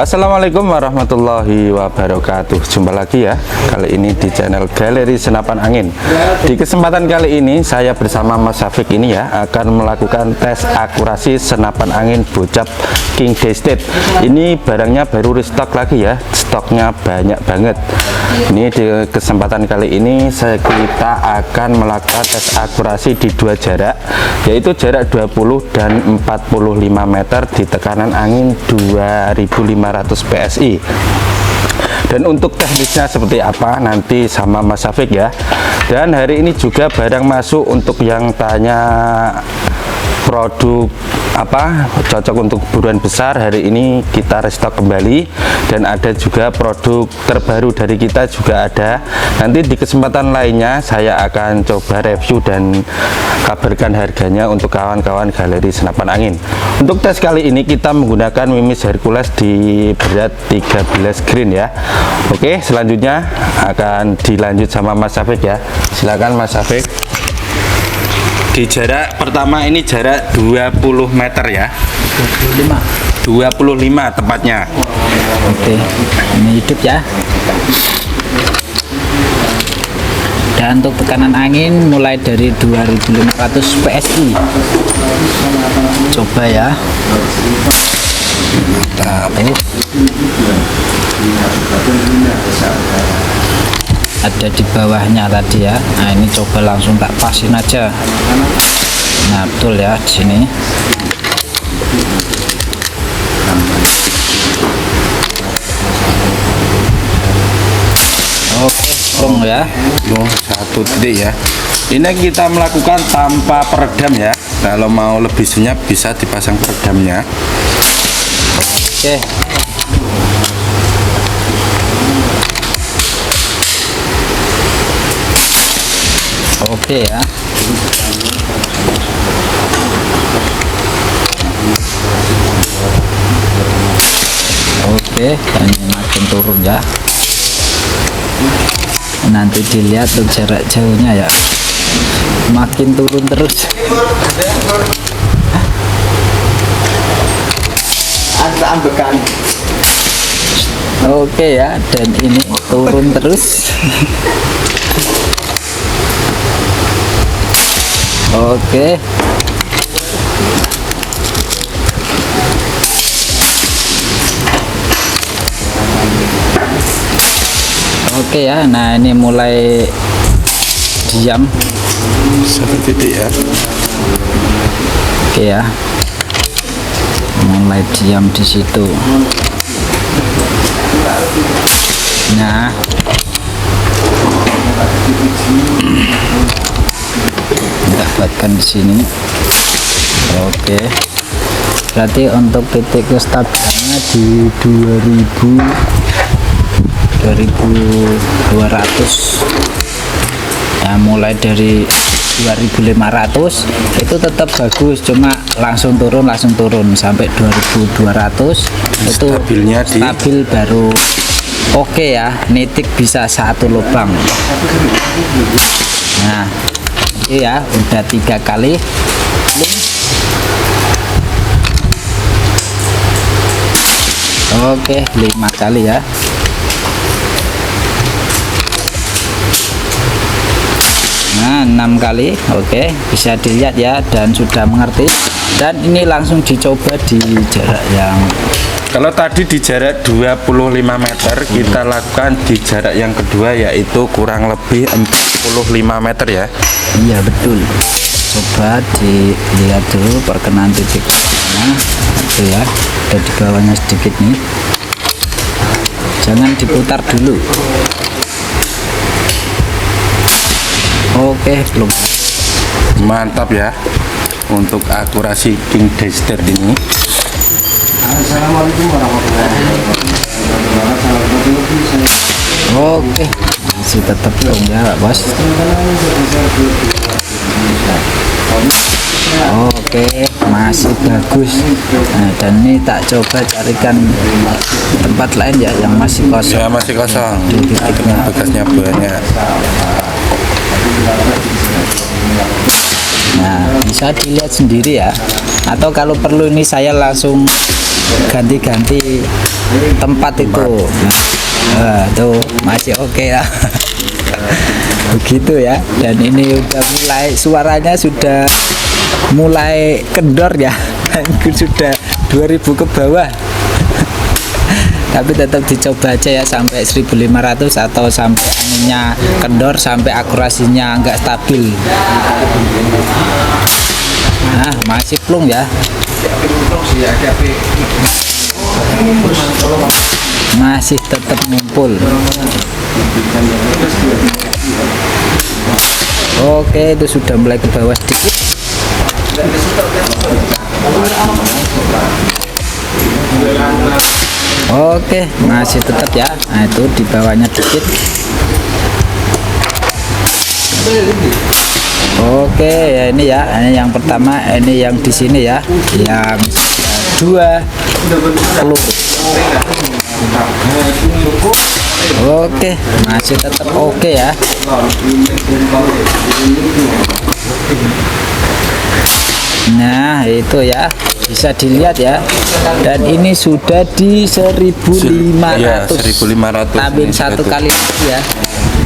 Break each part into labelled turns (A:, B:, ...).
A: Assalamualaikum warahmatullahi wabarakatuh. Jumpa lagi ya, kali ini di channel Galeri Senapan Angin. Di kesempatan kali ini saya bersama Mas Syafiq ini ya akan melakukan tes akurasi senapan angin bocap King Daystate. Ini barangnya baru restock lagi ya, stoknya banyak banget. Ini di kesempatan kali ini kita akan melakukan tes akurasi di dua jarak, yaitu jarak 20 dan 45 meter di tekanan angin 2500 PSI. Dan untuk teknisnya seperti apa nanti sama Mas Syafiq ya. Dan hari ini juga barang masuk untuk yang tanya produk apa cocok untuk buruan besar, hari ini kita restock kembali. Dan ada juga produk terbaru dari kita juga ada. Nanti di kesempatan lainnya saya akan coba review dan kabarkan harganya untuk kawan-kawan Galeri Senapan Angin. Untuk tes kali ini kita menggunakan Mimis Hercules di berat 13 green ya. Oke, selanjutnya akan dilanjut sama Mas Syafiq ya. Silakan Mas Syafiq. Di jarak pertama ini jarak 20 meter ya. 25 tepatnya.
B: Oke, ini hidup ya. Dan untuk tekanan angin mulai dari 2500 PSI. Coba ya. Ada di bawahnya tadi ya. Nah, ini coba langsung tak pasin aja. Nah, betul ya di sini. Oke, strong ya.
A: Satu titik ya. Ini kita melakukan tanpa peredam ya. Kalau mau lebih senyap bisa dipasang peredamnya.
B: Oke. Oke ya. Oke, dan ini makin turun ya. Nanti dilihat tuh jarak jauhnya ya, makin turun terus. Oke ya, dan ini turun terus. Oke. Oke ya, nah ini mulai diam.
A: Satu titik ya.
B: Oke ya, mulai diam di situ. Nah, kita buatkan di sini. Oke, berarti untuk titik kestabilannya di 2200 ya, mulai dari 2500 itu tetap bagus, cuma langsung turun sampai 2200 itu
A: stabilnya
B: stabil baru oke ya, nitik bisa satu lubang. Nah ini ya udah 3 kali. Oke, 5 kali ya. Nah, 6 kali. Oke, bisa dilihat ya, dan sudah mengerti. Dan ini langsung dicoba di jarak yang,
A: kalau tadi di jarak 25 meter, kita lakukan di jarak yang kedua yaitu kurang lebih 45 meter ya.
B: iya betul. Coba dilihat dulu perkenan titik. Nah, itu ya, ada di bawahnya sedikit nih. Jangan diputar dulu. Oke, belum.
A: Mantap ya untuk akurasi King Daystate ini.
C: Assalamualaikum warahmatullahi wabarakatuh.
B: Oke, masih tetap dong ya bos. Oke, masih bagus. Nah, dan ini tak coba carikan tempat lain ya yang masih kosong.
A: Ya masih kosong.
B: Di titiknya.
A: Bekasnya banyak.
B: Nah, bisa dilihat sendiri ya. atau kalau perlu ini saya langsung ganti-ganti tempat itu. Nah, tuh masih oke ya. Begitu ya. Dan ini udah mulai, suaranya sudah mulai kendor ya. Sudah 2000 ke bawah. Tapi tetap dicoba aja ya sampai 1500 atau sampai anginnya kendor, sampai akurasinya enggak stabil. Nah, masih plung ya. Masih tetap ngumpul. Oke, itu sudah mulai ke bawah sedikit. Oke, masih tetap ya. Nah, itu di bawahnya dikit. Oke, ya ini ya. Ini yang pertama, ini yang di sini ya. Yang 2 peluru. Oke, masih tetap oke ya. Nah, itu ya. Bisa dilihat ya. Dan ini sudah di 1500.
A: Ya, 1500.
B: Tambin satu kali lagi ya.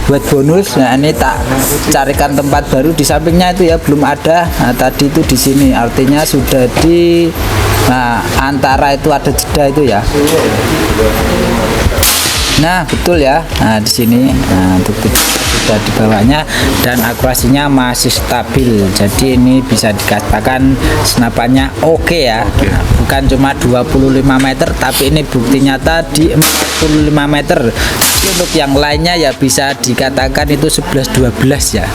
B: Buat bonus. Nah, ini tak carikan tempat baru di sampingnya itu ya, belum ada. Nah, tadi itu di sini. Artinya sudah di antara itu ada jeda itu ya. Nah, betul ya. Nah, di sini sudah di bawahnya dan akurasinya masih stabil. Jadi ini bisa dikatakan senapannya oke ya. Nah, bukan cuma 25 meter, tapi ini bukti nyata di 45 meter. Untuk yang lainnya ya bisa dikatakan itu 11-12 ya.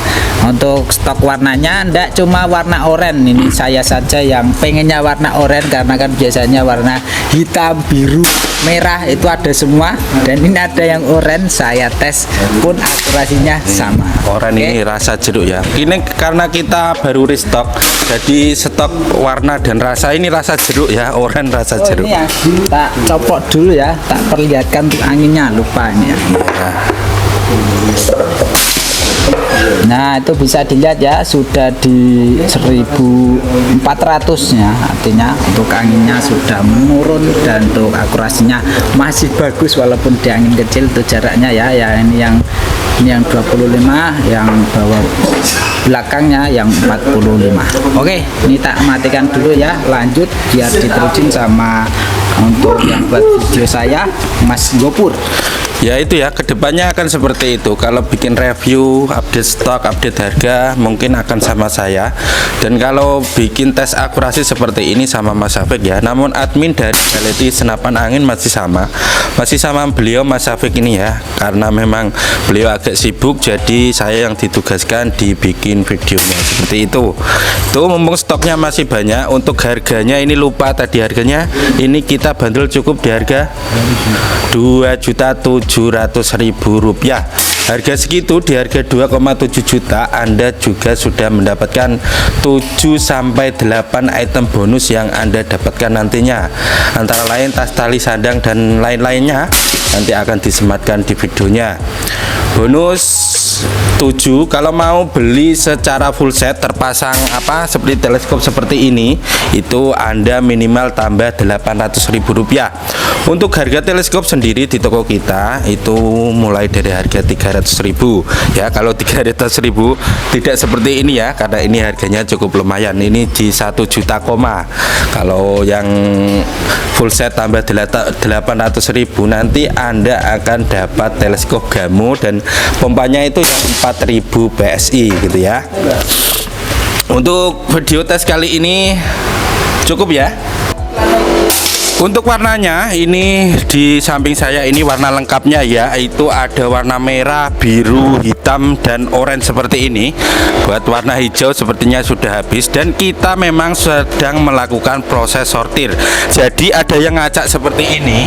B: Untuk stok warnanya ndak cuma warna oranye, ini saya saja yang pengennya warna oranye karena kan biasanya warna hitam, biru, merah itu ada semua, dan ini ada yang oranye, saya tes pun akurasinya sama.
A: Oranye ini rasa jeruk ya. Ini karena kita baru restock, jadi stok warna dan rasa ini rasa jeruk ya, oranye rasa jeruk.
B: Ini ya, tak copot dulu ya, tak perlihatkan untuk anginnya, lupa ini ya. Nah, itu bisa dilihat ya, sudah di 1400 ya. Artinya untuk anginnya sudah menurun dan untuk akurasinya masih bagus walaupun di angin kecil itu jaraknya ya. Ya ini yang 25, yang bawah belakangnya yang 45. Oke, ini tak matikan dulu ya, lanjut biar diterusin sama untuk yang buat video saya Mas Gopur.
A: Ya itu ya, kedepannya akan seperti itu. Kalau bikin review, update stok, update harga, mungkin akan sama saya. Dan kalau bikin tes akurasi seperti ini sama Mas Syafiq ya. Namun admin dari Galeri Senapan Angin masih sama beliau Mas Syafiq ini ya. Karena memang beliau agak sibuk, jadi saya yang ditugaskan dibikin videonya seperti itu. Tuh mumpung stoknya masih banyak. Untuk harganya ini lupa tadi harganya. Ini kita bandel cukup di harga 2.700.000 rupiah. Harga segitu di harga 2,7 juta Anda juga sudah mendapatkan 7-8 item bonus yang Anda dapatkan nantinya. Antara lain tas tali sandang dan lain-lainnya nanti akan disematkan di videonya. Bonus 7 kalau mau beli secara full set terpasang seperti teleskop seperti ini, itu Anda minimal tambah 800.000 rupiah. Untuk harga teleskop sendiri di toko kita itu mulai dari harga 300.000 ya. Kalau 300.000 tidak seperti ini ya, karena ini harganya cukup lumayan, ini di 1 juta koma. Kalau yang full set tambah 800.000 nanti Anda akan dapat teleskop Gamo dan pompanya itu 4000 PSI gitu ya. Untuk video tes kali ini cukup ya. Untuk warnanya ini di samping saya ini warna lengkapnya ya, itu ada warna merah, biru, hitam, dan oranye seperti ini. Buat warna hijau sepertinya sudah habis dan kita memang sedang melakukan proses sortir. Jadi ada yang ngacak seperti ini,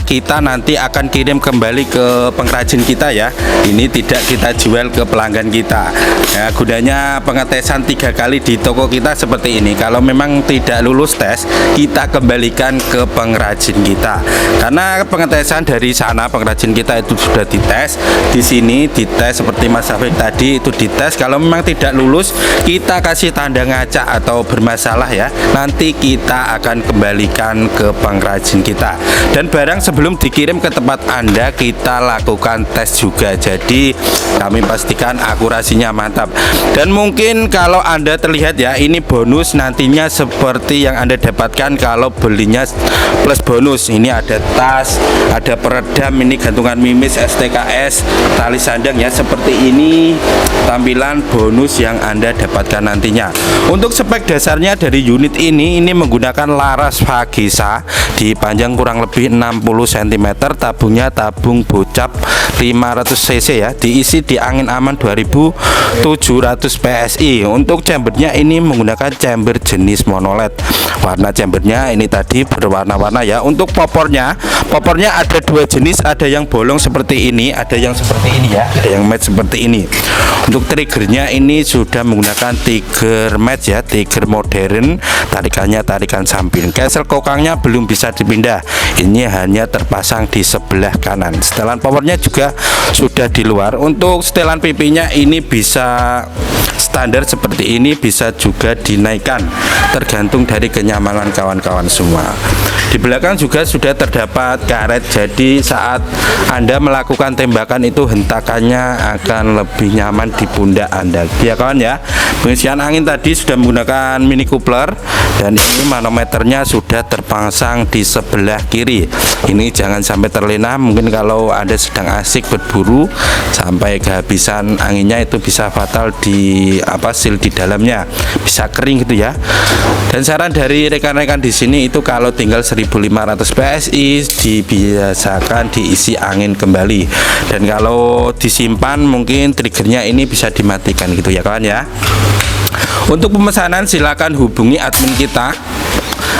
A: kita nanti akan kirim kembali ke pengrajin kita ya. Ini tidak kita jual ke pelanggan kita. Ya, gunanya pengetesan 3 kali di toko kita seperti ini. Kalau memang tidak lulus tes, kita kembalikan ke pengrajin kita, karena pengetesan dari sana pengrajin kita itu sudah dites. Di sini dites seperti Mas Safik tadi itu dites. Kalau memang tidak lulus, kita kasih tanda ngacak atau bermasalah ya, nanti kita akan kembalikan ke pengrajin kita. Dan barang sebelum dikirim ke tempat Anda, kita lakukan tes juga, jadi kami pastikan akurasinya mantap. Dan mungkin kalau Anda terlihat ya, ini bonus nantinya seperti yang Anda dapatkan kalau belinya plus bonus. Ini ada tas, ada peredam, ini gantungan mimis, STKS, tali sandang ya, seperti ini tampilan bonus yang Anda dapatkan nantinya. Untuk spek dasarnya dari unit ini menggunakan laras Fagesa di panjang kurang lebih 60 cm, tabungnya tabung bocap 500 cc ya, diisi di angin aman 2700 PSI. Untuk chambernya ini menggunakan chamber jenis monoled. Warna chambernya ini tadi berwarna-warna ya. Untuk popornya ada dua jenis, ada yang bolong seperti ini, ada yang seperti ini ya, ada yang matte seperti ini. Untuk triggernya ini sudah menggunakan trigger matte ya, trigger modern, tarikannya tarikan samping. Castle kokangnya belum bisa dipindah, ini hanya terpasang di sebelah kanan. Setelan powernya juga sudah di luar. Untuk setelan pipinya ini bisa standar seperti ini, bisa juga dinaikkan tergantung dari kenyamanan kawan-kawan semua. Di belakang juga sudah terdapat karet, jadi saat Anda melakukan tembakan itu hentakannya akan lebih nyaman di pundak Anda ya kawan ya. Pengisian angin tadi sudah menggunakan mini coupler, dan ini manometernya sudah terpasang di sebelah kiri. Ini jangan sampai terlena, mungkin kalau Anda sedang asik berburu sampai kehabisan anginnya itu bisa fatal di seal di dalamnya, bisa kering gitu ya. Dan saran dari rekan-rekan di sini itu kalau tinggal 1500 PSI dibiasakan diisi angin kembali, dan kalau disimpan mungkin triggernya ini bisa dimatikan gitu ya kawan ya. Untuk pemesanan silakan hubungi admin kita.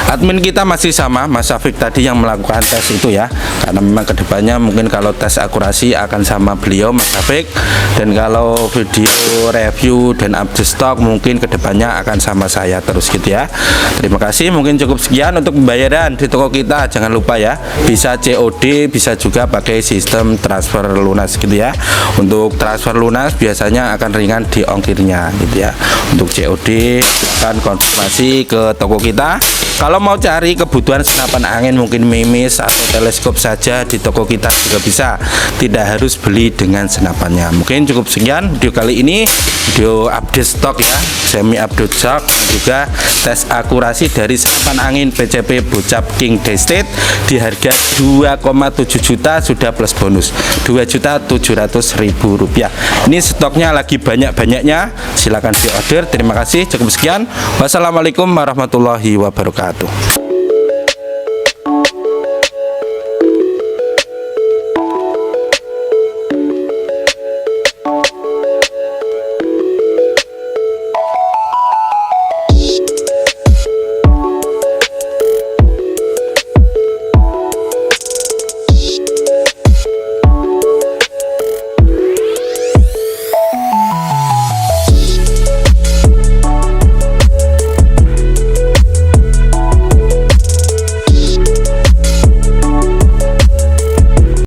A: Admin kita masih sama Mas Safik tadi yang melakukan tes itu ya, karena memang kedepannya mungkin kalau tes akurasi akan sama beliau Mas Safik, dan kalau video review dan update stok mungkin kedepannya akan sama saya terus gitu ya. Terima kasih, mungkin cukup sekian. Untuk pembayaran di toko kita jangan lupa ya, bisa COD, bisa juga pakai sistem transfer lunas gitu ya. Untuk transfer lunas biasanya akan ringan di ongkirnya gitu ya. Untuk COD akan konfirmasi ke toko kita. Kalau mau cari kebutuhan senapan angin mungkin mimis atau teleskop saja di toko kita juga bisa, tidak harus beli dengan senapannya. Mungkin cukup sekian video kali ini, video update stok ya, semi update stok, juga tes akurasi dari senapan angin PCP Bocap King Destate di harga 2,7 juta sudah plus bonus 2.700.000 rupiah. Ini stoknya lagi banyak-banyaknya, silakan di order. Terima kasih, cukup sekian. Wassalamualaikum warahmatullahi wabarakatuh.